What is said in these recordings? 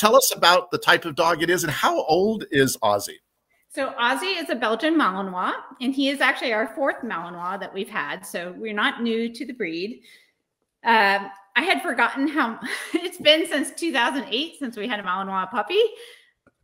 tell us about the type of dog it is and how old is Ozzy? So Ozzy is a Belgian Malinois, and he is actually our fourth Malinois that we've had. So we're not new to the breed. I had forgotten how it's been since 2008 since we had a Malinois puppy.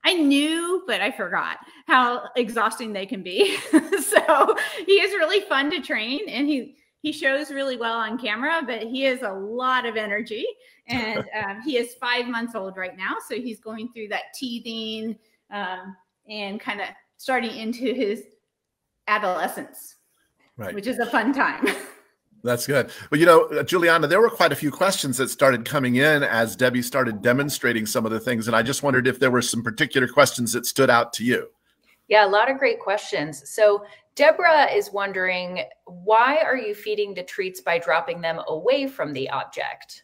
I knew, but I forgot how exhausting they can be. So he is really fun to train, and he shows really well on camera, but he has a lot of energy. And he is 5 months old right now. So he's going through that teething, and kind of starting into his adolescence, right, which is a fun time. That's good. Well, you know, Juliana, there were quite a few questions that started coming in as Debbie started demonstrating some of the things. And I just wondered if there were some particular questions that stood out to you. Yeah, a lot of great questions. So Deborah is wondering, why are you feeding the treats by dropping them away from the object?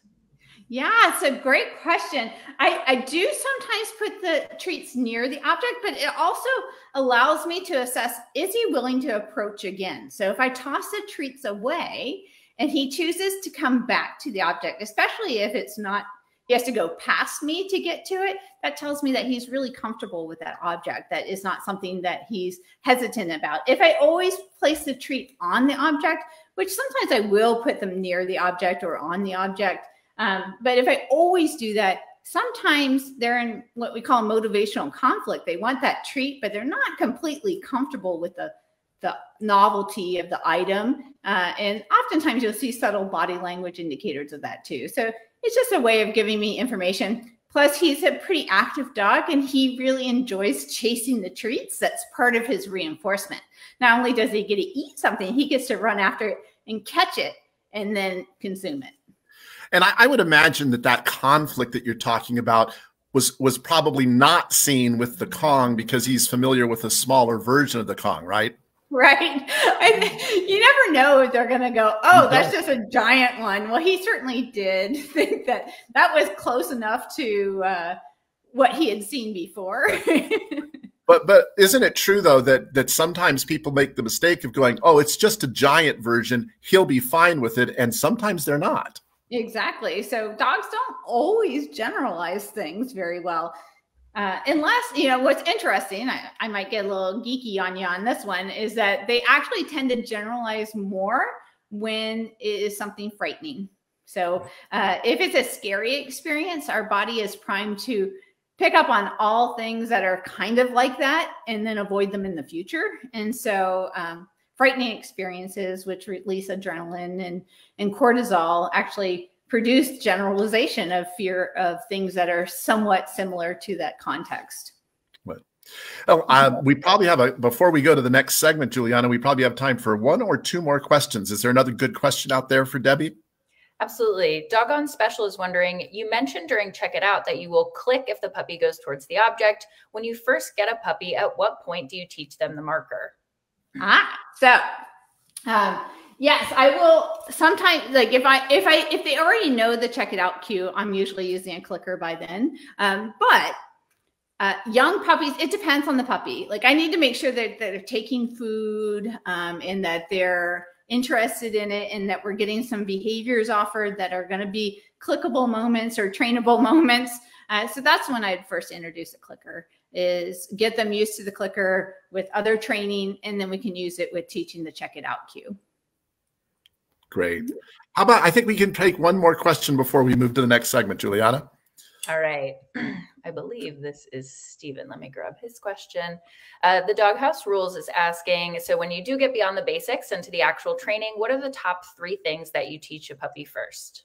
Yeah, it's a great question. I do sometimes put the treats near the object, but it also allows me to assess, is he willing to approach again? So if I toss the treats away and he chooses to come back to the object, especially if it's not, he has to go past me to get to it, that tells me that he's really comfortable with that object. That is not something that he's hesitant about. If I always place the treat on the object, which sometimes I will put them near the object or on the object, but if I always do that, sometimes they're in what we call motivational conflict. They want that treat, but they're not completely comfortable with the novelty of the item. And oftentimes you'll see subtle body language indicators of that too. So it's just a way of giving me information. Plus, he's a pretty active dog, and he really enjoys chasing the treats. That's part of his reinforcement. Not only does he get to eat something, he gets to run after it and catch it and then consume it. And I would imagine that conflict that you're talking about was probably not seen with the Kong because he's familiar with a smaller version of the Kong, right? Right. You never know if they're going to go, oh, that's just a giant one. Well, he certainly did think that was close enough to what he had seen before. But isn't it true, though, that sometimes people make the mistake of going, oh, it's just a giant version, he'll be fine with it, and sometimes they're not. Exactly. So dogs don't always generalize things very well. Unless, you know, what's interesting, I might get a little geeky on you on this one, is that they actually tend to generalize more when it is something frightening. So if it's a scary experience, our body is primed to pick up on all things that are kind of like that and then avoid them in the future. And so frightening experiences, which release adrenaline and cortisol, actually produce generalization of fear of things that are somewhat similar to that context. Right. Oh, we probably have before we go to the next segment, Juliana, we probably have time for one or two more questions. Is there another good question out there for Debbie? Absolutely. Doggone Special is wondering, you mentioned during Check It Out that you will click if the puppy goes towards the object. When you first get a puppy, at what point do you teach them the marker? Yes, I will sometimes, like if they already know the Check It Out cue, I'm usually using a clicker by then. But young puppies, it depends on the puppy. Like I need to make sure that they're taking food and that they're interested in it and that we're getting some behaviors offered that are going to be clickable moments or trainable moments. So that's when I'd first introduce a clicker, is get them used to the clicker with other training, and then we can use it with teaching the Check It Out cue. Great. How about, I think we can take one more question before we move to the next segment, Juliana. All right. I believe this is Stephen. Let me grab his question. The Doghouse Rules is asking, so when you do get beyond the basics into the actual training, what are the top 3 things that you teach a puppy first?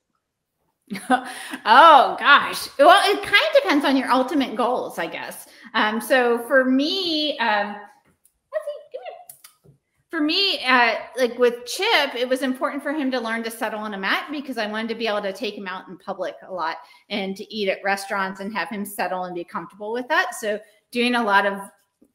Oh gosh. Well, it kind of depends on your ultimate goals, I guess. So for me, like with Chip, it was important for him to learn to settle on a mat because I wanted to be able to take him out in public a lot and to eat at restaurants and have him settle and be comfortable with that. So doing a lot of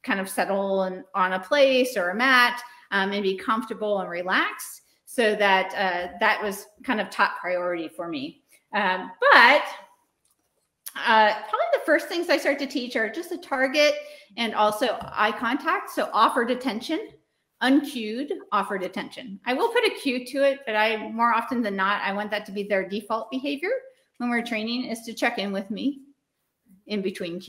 kind of settle on a place or a mat and be comfortable and relaxed, so that that was kind of top priority for me. But probably the first things I start to teach are just a target and also eye contact. So offered attention, uncued offered attention. I will put a cue to it, but I more often than not, I want that to be their default behavior when we're training, is to check in with me. in between